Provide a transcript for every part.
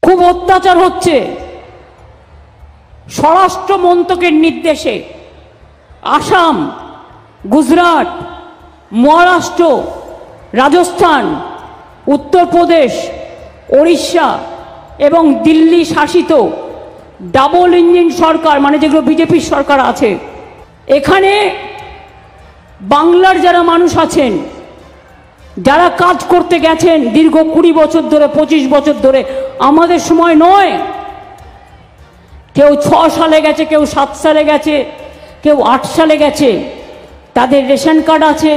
খুব অত্যাচার হচ্ছে। স্বরাষ্ট্র মন্ত্রকের নির্দেশে আসাম, গুজরাট, মহারাষ্ট্র, রাজস্থান, উত্তরপ্রদেশ, ওড়িশা এবং দিল্লি শাসিত ডাবল ইঞ্জিন সরকার, মানে যেগুলো বিজেপির সরকার আছে, এখানে বাংলার যারা মানুষ আছেন, যারা কাজ করতে গেছেন দীর্ঘ 20 বছর ধরে, 25 বছর ধরে, আমাদের সময় নয়, কেউ 6 সালে গেছে, কেউ 7 সালে গেছে, কেউ 8 সালে গেছে, তাদের রেশন কার্ড আছে,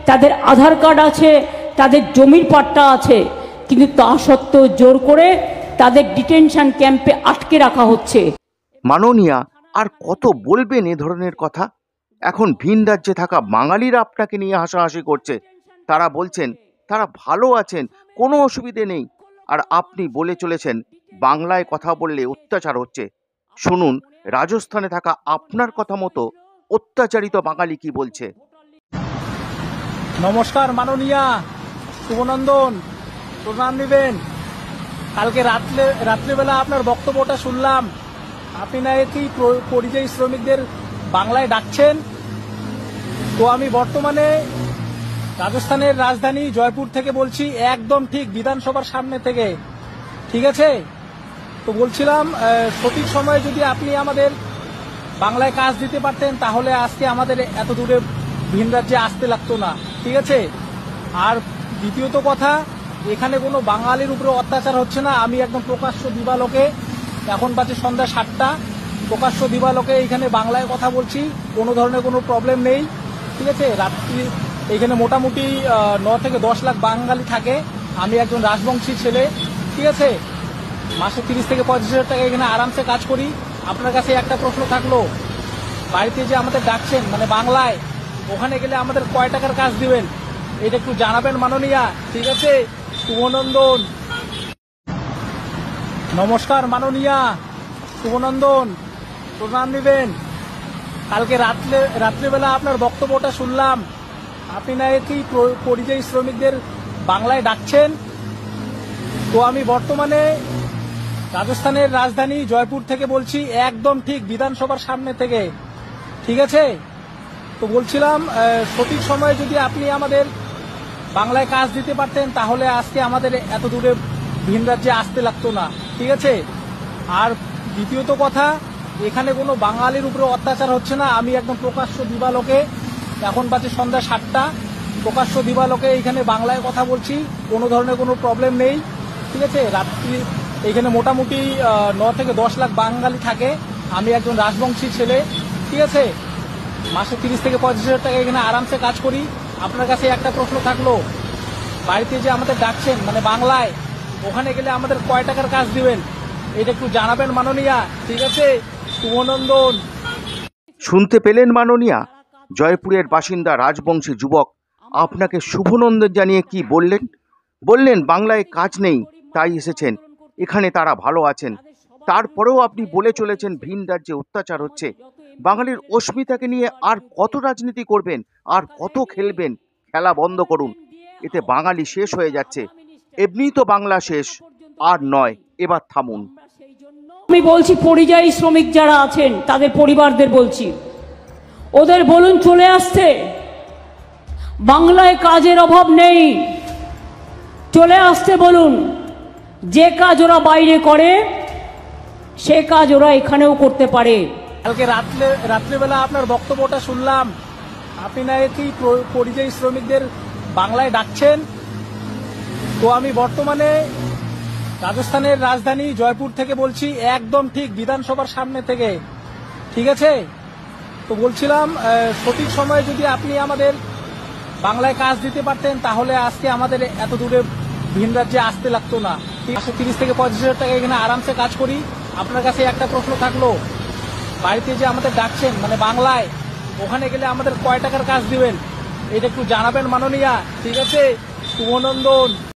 তাদের আধার কার্ড আছে, তাদের জমির পাট্টা আছে, কিন্তু তা সত্ত্বেও জোর করে তাদের ডিটেনশন ক্যাম্পে আটকে রাখা হচ্ছে। মাননীয়া, আর কত বলবেন এ ধরনের কথা? এখন ভিন রাজ্যে থাকা বাঙালিরা আপনাকে নিয়ে হাসাহাসি করছে। তারা বলছেন তারা ভালো আছেন, কোনো অসুবিধে নেই, আর আপনি বলে চলেছেন বাংলায় কথা বললে অত্যাচার হচ্ছে। শুনুন রাজস্থানে থাকা আপনার কথা মতো অত্যাচারিত বাঙালি কি বলছে। নমস্কার মাননীয়া, শুভনন্দন, প্রণাম নেবেন। কালকে রাত্রেবেলা আপনার বক্তব্যটা শুনলাম। আপনি নাকি পরিযায়ী শ্রমিকদের বাংলায় ডাকছেন। তো আমি বর্তমানে রাজস্থানের রাজধানী জয়পুর থেকে বলছি, একদম ঠিক বিধানসভার সামনে থেকে, ঠিক আছে? তো বলছিলাম সঠিক সময়ে যদি আপনি আমাদের বাংলায় কাজ দিতে পারতেন তাহলে আজকে আমাদের এত দূরে ভিন রাজ্যে আসতে লাগতো না, ঠিক আছে? আর দ্বিতীয়ত কথা, এখানে কোনো বাঙালির উপরে অত্যাচার হচ্ছে না। আমি একদম প্রকাশ্য দিবালোকে, এখন বাজে সন্ধ্যা 7টা, প্রকাশ্য দিবালোকে এখানে বাংলায় কথা বলছি, কোনো ধরনের কোনো প্রবলেম নেই, ঠিক আছে? রাত্রি এখানে মোটামুটি 9 থেকে 10 লাখ বাঙালি থাকে। আমি একজন রাজবংশী ছেলে, ঠিক আছে? মাসে 30 থেকে 35 হাজার টাকা এখানে আরামসে কাজ করি। আপনার কাছে একটা প্রশ্ন থাকলো, বাড়িতে যে আমাদের ডাকছেন মানে বাংলায়, ওখানে গেলে আমাদের কয় টাকার কাজ দিবেন এটা একটু জানাবেন মাননীয়া, ঠিক আছে? শুভনন্দন। নমস্কার মাননীয়া, শুভনন্দন, প্রণাম নেবেন। কালকে রাত্রেবেলা আপনার বক্তব্যটা শুনলাম। আপনি নাকি পরিযায়ী শ্রমিকদের বাংলায় ডাকছেন। তো আমি বর্তমানে রাজস্থানের রাজধানী জয়পুর থেকে বলছি, একদম ঠিক বিধানসভার সামনে থেকে, ঠিক আছে? তো বলছিলাম সঠিক সময়ে যদি আপনি আমাদের বাংলায় কাজ দিতে পারতেন তাহলে আজকে আমাদের এত দূরে ভিন রাজ্যে আসতে লাগতো না, ঠিক আছে? আর দ্বিতীয়ত কথা, এখানে কোনো বাঙালির উপরে অত্যাচার হচ্ছে না। আমি একদম প্রকাশ্য দিবালোকে, এখন বাজে সন্ধ্যা 7টা, প্রকাশ্য দিবালোকে এখানে বাংলায় কথা বলছি, কোনো ধরনের কোনো প্রবলেম নেই, ঠিক আছে? রাত্রি এখানে মোটামুটি 9 থেকে 10 লাখ বাঙালি থাকে। আমি একজন রাজবংশী ছেলে, ঠিক আছে? মাসে 30 থেকে 35 হাজার টাকা এখানে আরামসে কাজ করি। আপনার কাছে একটা প্রশ্ন থাকলো, বাড়িতে যে আমাদের ডাকছেন মানে বাংলায়, ওখানে গেলে আমাদের কয় টাকার কাজ দিবেন এটা একটু জানাবেন মাননীয়া, ঠিক আছে? শুভনন্দন। শুনতে পেলেন মাননীয়া, জয়পুরের বাসিন্দা রাজবংশী যুবক আপনাকে শুভনন্দন জানিয়ে কি বললেন? বললেন বাংলায় কাজ নেই তাই এসেছেন, এখানে তারা ভালো আছেন। তারপরেও আপনি বলে চলেছেন ভিন রাজ্যে অত্যাচার হচ্ছে। বাঙালির অস্মিতাকে নিয়ে আর কত রাজনীতি করবেন, আর কত খেলবেন? খেলা বন্ধ করুন, এতে বাঙালি শেষ হয়ে যাচ্ছে। এমনিই তো বাংলা শেষ, আর নয়, এবার থামুন। আমি বলছি পরিযায়ী শ্রমিক যারা আছেন তাদের পরিবারদের বলছি, ওদের বলুন চলে আসতে। বাংলায় কাজের অভাব নেই, চলে আসতে বলুন। যে কাজ ওরা বাইরে করে সে কাজ ওরা এখানেও করতে পারে। কালকে রাত্রেবেলা আপনার বক্তব্যটা শুনলাম। আপনি নাকি পরিযায়ী শ্রমিকদের বাংলায় ডাকছেন। তো আমি বর্তমানে রাজস্থানের রাজধানী জয়পুর থেকে বলছি, একদম ঠিক বিধানসভার সামনে থেকে, ঠিক আছে? তো বলছিলাম সঠিক সময়ে যদি আপনি আমাদের বাংলায় কাজ দিতে পারতেন তাহলে আজকে আমাদের এত দূরে ভিন রাজ্যে আসতে লাগতো না। মাসে 30 থেকে 35 হাজার টাকা এখানে আরামসে কাজ করি। আপনার কাছে একটা প্রশ্ন থাকলো, বাড়িতে যে আমাদের ডাকছেন মানে বাংলায়, ওখানে গেলে আমাদের কয় টাকার কাজ দিবেন এটা একটু জানাবেন মাননীয়া, ঠিক আছে? শুভনন্দন।